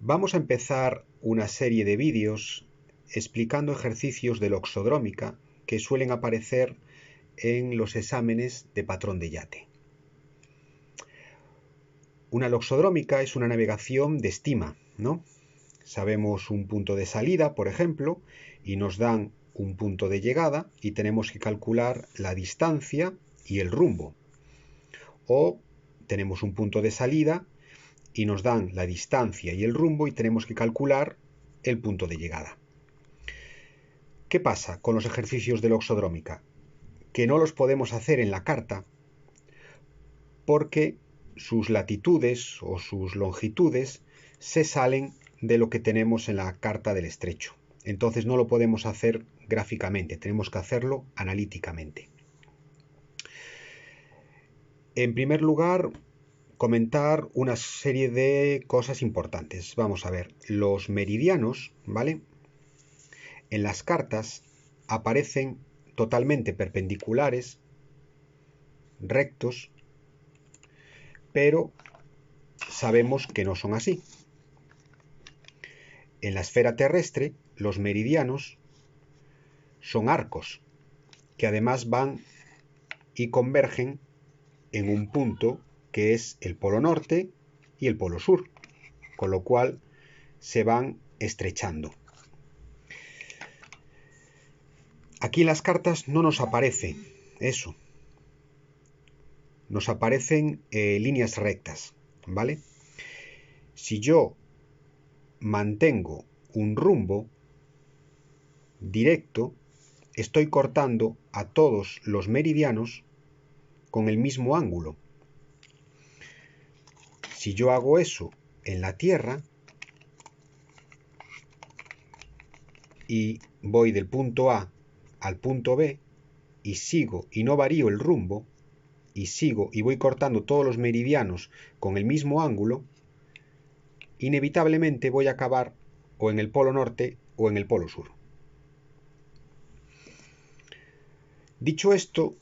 Vamos a empezar una serie de vídeos explicando ejercicios de loxodrómica que suelen aparecer en los exámenes de patrón de yate. Una loxodrómica es una navegación de estima, ¿no? Sabemos un punto de salida, por ejemplo, y nos dan un punto de llegada y tenemos que calcular la distancia y el rumbo. O tenemos un punto de salida y nos dan la distancia y el rumbo y tenemos que calcular el punto de llegada. ¿Qué pasa con los ejercicios de loxodrómica? Que no los podemos hacer en la carta porque sus latitudes o sus longitudes se salen de lo que tenemos en la carta del estrecho. Entonces no lo podemos hacer gráficamente, tenemos que hacerlo analíticamente. En primer lugar, comentar una serie de cosas importantes. Vamos a ver, los meridianos, ¿vale? En las cartas aparecen totalmente perpendiculares, rectos, pero sabemos que no son así. En la esfera terrestre, los meridianos son arcos, que además van y convergen en un punto que es el polo norte y el polo sur, con lo cual se van estrechando. Aquí en las cartas no nos aparece eso. Nos aparecen líneas rectas, ¿vale? Si yo mantengo un rumbo directo, estoy cortando a todos los meridianos con el mismo ángulo. Si yo hago eso en la Tierra y voy del punto A al punto B y sigo y no varío el rumbo y sigo y voy cortando todos los meridianos con el mismo ángulo, inevitablemente voy a acabar o en el polo norte o en el polo sur. Dicho esto,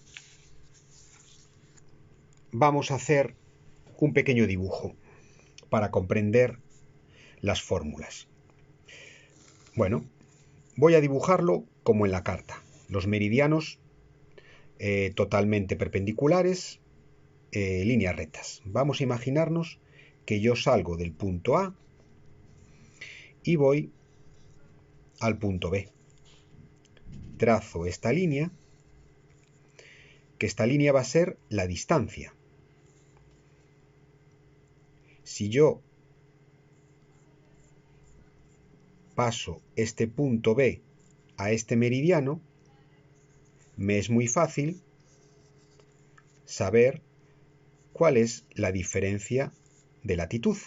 vamos a hacer un pequeño dibujo para comprender las fórmulas. Bueno, voy a dibujarlo como en la carta. Los meridianos totalmente perpendiculares, líneas rectas. Vamos a imaginarnos que yo salgo del punto A y voy al punto B. Trazo esta línea, que esta línea va a ser la distancia. Si yo paso este punto B a este meridiano, me es muy fácil saber cuál es la diferencia de latitud.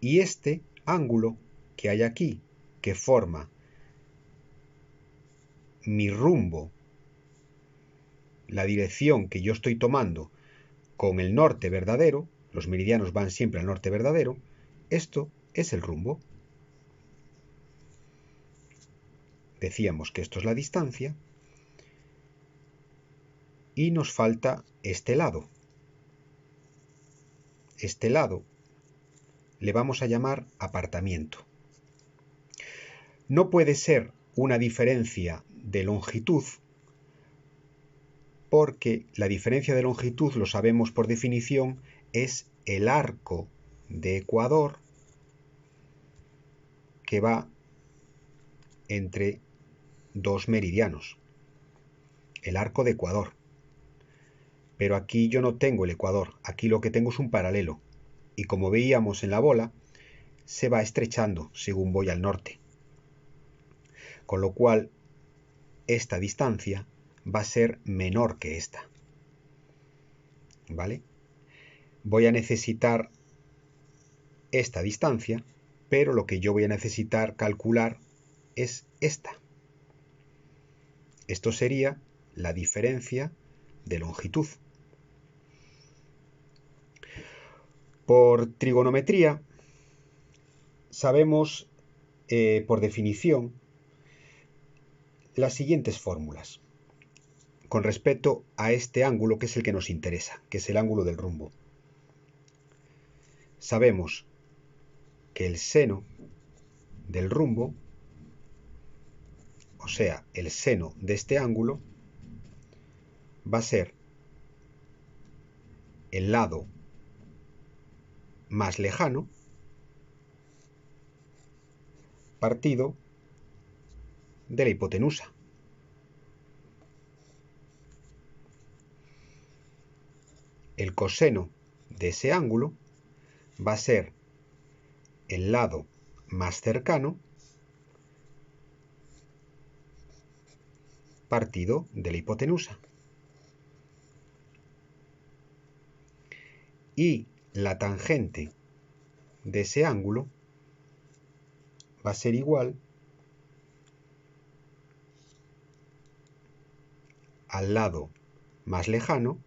Y este ángulo que hay aquí, que forma mi rumbo, la dirección que yo estoy tomando con el norte verdadero, los meridianos van siempre al norte verdadero, esto es el rumbo. Decíamos que esto es la distancia y nos falta este lado. Este lado le vamos a llamar apartamiento. No puede ser una diferencia de longitud porque la diferencia de longitud, lo sabemos por definición, es el arco de ecuador que va entre dos meridianos, el arco de ecuador. Pero aquí yo no tengo el ecuador, aquí lo que tengo es un paralelo, y como veíamos en la bola, se va estrechando según voy al norte. Con lo cual, esta distancia va a ser menor que esta. ¿Vale? Voy a necesitar esta distancia, pero lo que yo voy a necesitar calcular es esta. Esto sería la diferencia de longitud. Por trigonometría, sabemos por definición las siguientes fórmulas con respecto a este ángulo que es el que nos interesa, que es el ángulo del rumbo. sabemos que el seno del rumbo, o sea, el seno de este ángulo, va a ser el lado más lejano partido de la hipotenusa. El coseno de ese ángulo va a ser el lado más cercano partido de la hipotenusa. Y la tangente de ese ángulo va a ser igual al lado más lejano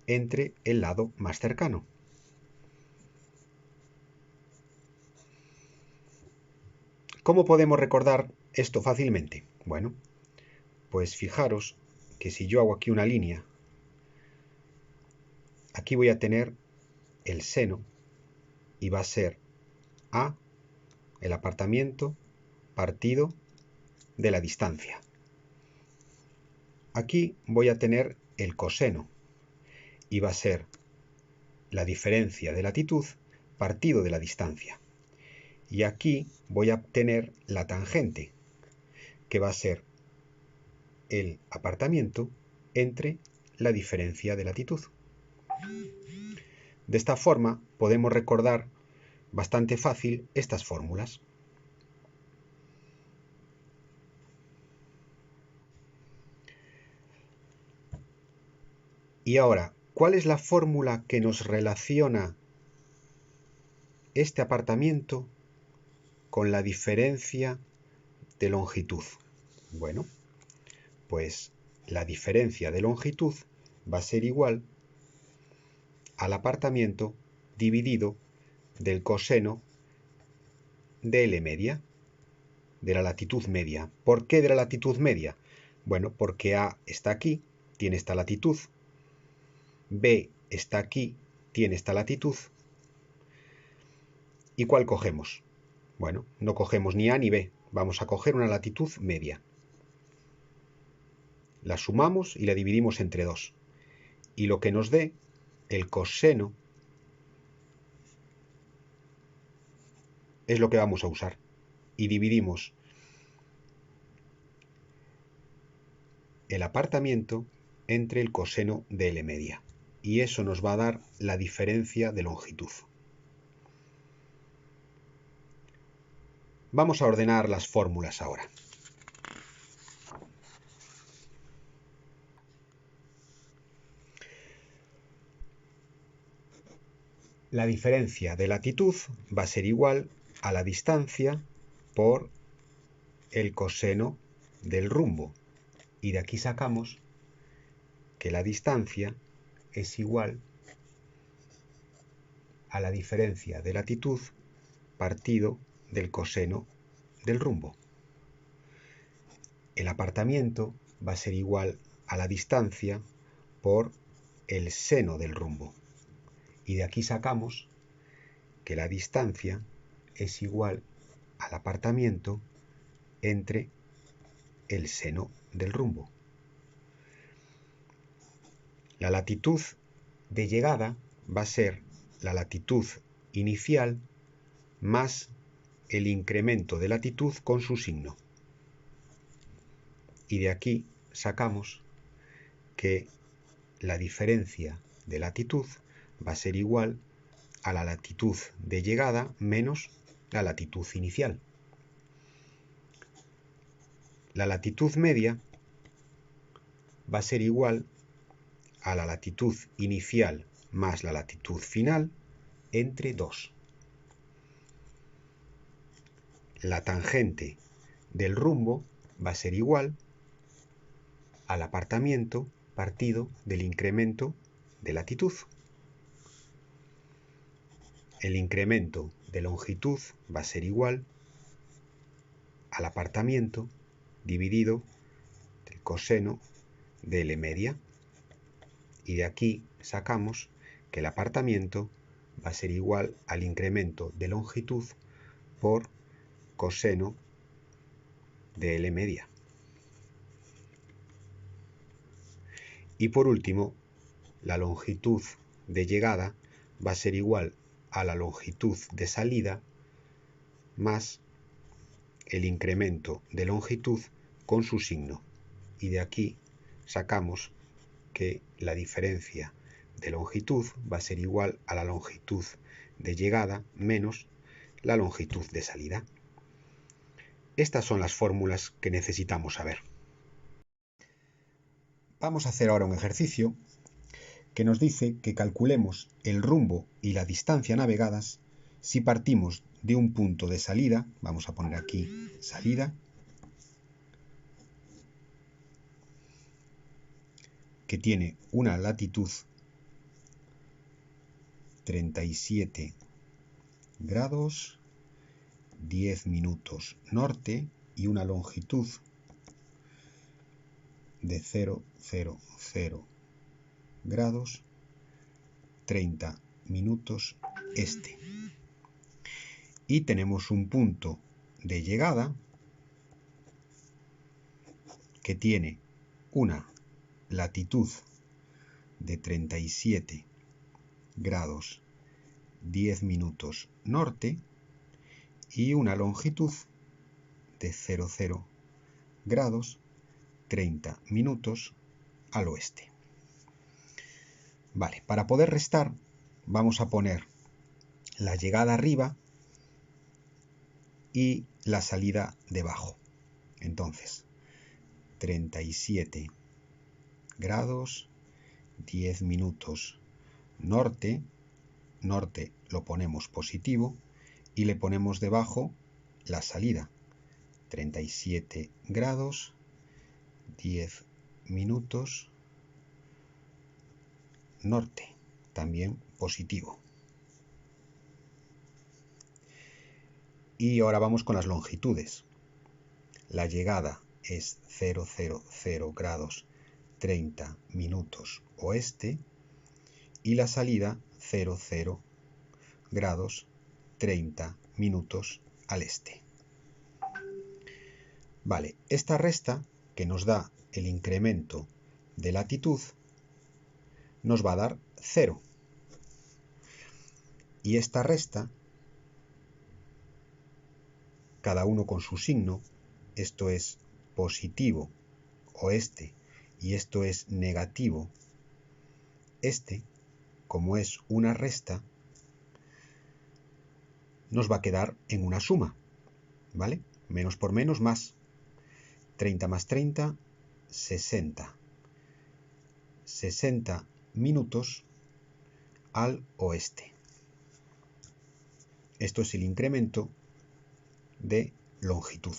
entre el lado más cercano. ¿Cómo podemos recordar esto fácilmente? Bueno, pues fijaros que si yo hago aquí una línea, aquí voy a tener el seno y va a ser A, el apartamiento, partido de la distancia. Aquí voy a tener el coseno y va a ser la diferencia de latitud partido de la distancia. Y aquí voy a obtener la tangente, que va a ser el apartamiento entre la diferencia de latitud. De esta forma podemos recordar bastante fácil estas fórmulas. Y ahora, ¿cuál es la fórmula que nos relaciona este apartamiento con la diferencia de longitud? Bueno, pues la diferencia de longitud va a ser igual al apartamiento dividido del coseno de L media, de la latitud media. ¿Por qué de la latitud media? Bueno, porque A está aquí, tiene esta latitud, B está aquí, tiene esta latitud. ¿Y cuál cogemos? Bueno, no cogemos ni A ni B, vamos a coger una latitud media. La sumamos y la dividimos entre 2. Y lo que nos dé el coseno es lo que vamos a usar. Y dividimos el apartamiento entre el coseno de L media. Y eso nos va a dar la diferencia de longitud. Vamos a ordenar las fórmulas ahora. La diferencia de latitud va a ser igual a la distancia por el coseno del rumbo. Y de aquí sacamos que la distancia es igual a la diferencia de latitud partido del coseno del rumbo. El apartamiento va a ser igual a la distancia por el seno del rumbo. Y de aquí sacamos que la distancia es igual al apartamiento entre el seno del rumbo. La latitud de llegada va a ser la latitud inicial más el incremento de latitud con su signo. Y de aquí sacamos que la diferencia de latitud va a ser igual a la latitud de llegada menos la latitud inicial. La latitud media va a ser igual a la latitud inicial más la latitud final entre 2. La tangente del rumbo va a ser igual al apartamiento partido del incremento de latitud. El incremento de longitud va a ser igual al apartamiento dividido del coseno de L media. Y de aquí sacamos que el apartamiento va a ser igual al incremento de longitud por coseno de L media. Y por último, la longitud de llegada va a ser igual a la longitud de salida más el incremento de longitud con su signo. Y de aquí sacamos que la diferencia de longitud va a ser igual a la longitud de llegada menos la longitud de salida. Estas son las fórmulas que necesitamos saber. Vamos a hacer ahora un ejercicio que nos dice que calculemos el rumbo y la distancia navegadas si partimos de un punto de salida, vamos a poner aquí salida, que tiene una latitud 37 grados, 10 minutos norte y una longitud de 0,00 grados, 30 minutos este. Y tenemos un punto de llegada que tiene una latitud de 37 grados 10 minutos norte y una longitud de 00 grados 30 minutos al oeste. Vale, para poder restar vamos a poner la llegada arriba y la salida debajo. Entonces, 37 grados 10 minutos norte, norte lo ponemos positivo y le ponemos debajo la salida, 37 grados 10 minutos norte, también positivo. Y ahora vamos con las longitudes. La llegada es 000 grados 30 minutos oeste y la salida 00 grados 30 minutos al este. Vale, esta resta que nos da el incremento de latitud nos va a dar 0. Y esta resta, cada uno con su signo, esto es positivo oeste y esto es negativo este, como es una resta, nos va a quedar en una suma, ¿vale? Menos por menos más. 30 más 30, 60. 60 minutos al oeste. Esto es el incremento de longitud.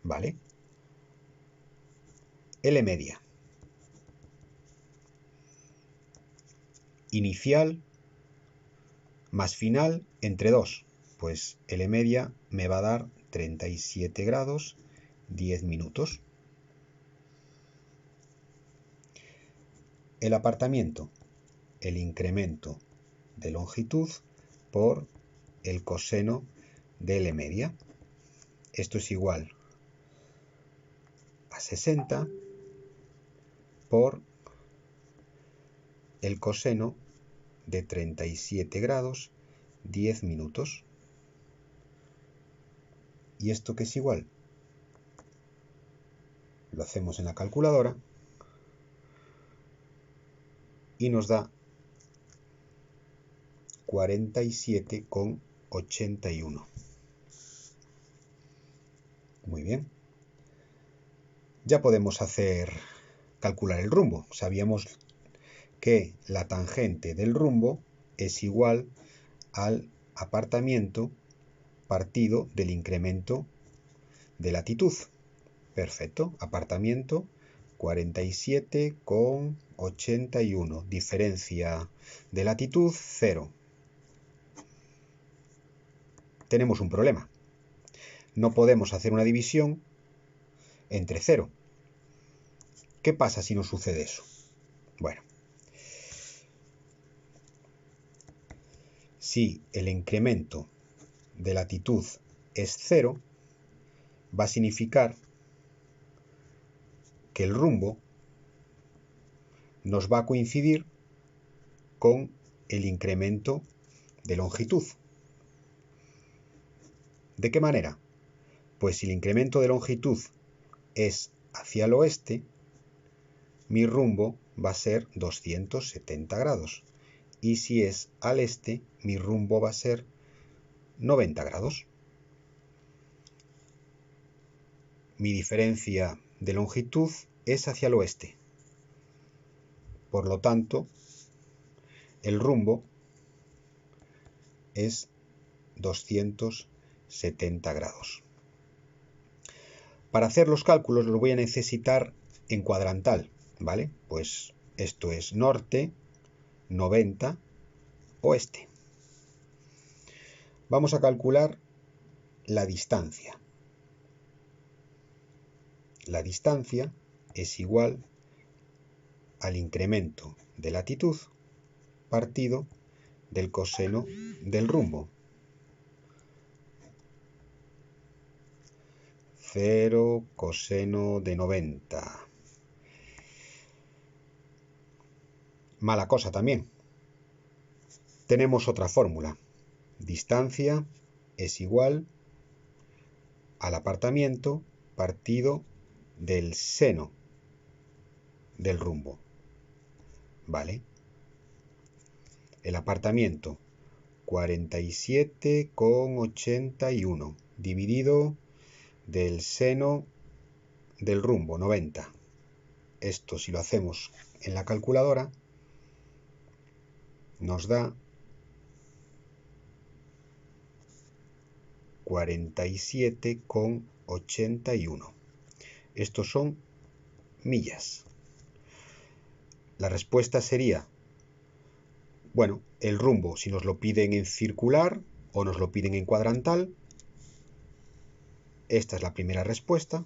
¿Vale? L media. Inicial más final entre 2. Pues L media me va a dar 37 grados 10 minutos. El apartamiento, el incremento de longitud por el coseno de L media. Esto es igual a 60 por el coseno de 37 grados 10 minutos. ¿Y esto qué es igual? Lo hacemos en la calculadora y nos da 47,81. Muy bien. Ya podemos calcular el rumbo. Sabíamos que la tangente del rumbo es igual al apartamiento partido del incremento de latitud. Perfecto, apartamiento 47,81. Diferencia de latitud 0. Tenemos un problema. No podemos hacer una división entre 0. ¿Qué pasa si no sucede eso? Bueno, Si el incremento de latitud es 0, va a significar que el rumbo nos va a coincidir con el incremento de longitud. ¿De qué manera? Pues si el incremento de longitud es hacia el oeste, mi rumbo va a ser 270 grados. Y si es al este, mi rumbo va a ser 90 grados. Mi diferencia de longitud es hacia el oeste. Por lo tanto, el rumbo es 270 grados. Para hacer los cálculos los voy a necesitar en cuadrantal, ¿vale? Pues esto es norte, 90, oeste. Vamos a calcular la distancia. La distancia es igual al incremento de latitud partido del coseno del rumbo. 0 coseno de 90. Mala cosa también. Tenemos otra fórmula. Distancia es igual al apartamiento partido del seno del rumbo. ¿Vale? El apartamiento 47,81 dividido del seno del rumbo 90. Esto, si lo hacemos en la calculadora, nos da 47,81. Estos son millas. La respuesta sería, bueno, el rumbo, si nos lo piden en circular o nos lo piden en cuadrantal, esta es la primera respuesta,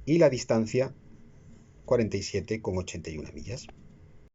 y la distancia 47,81 millas.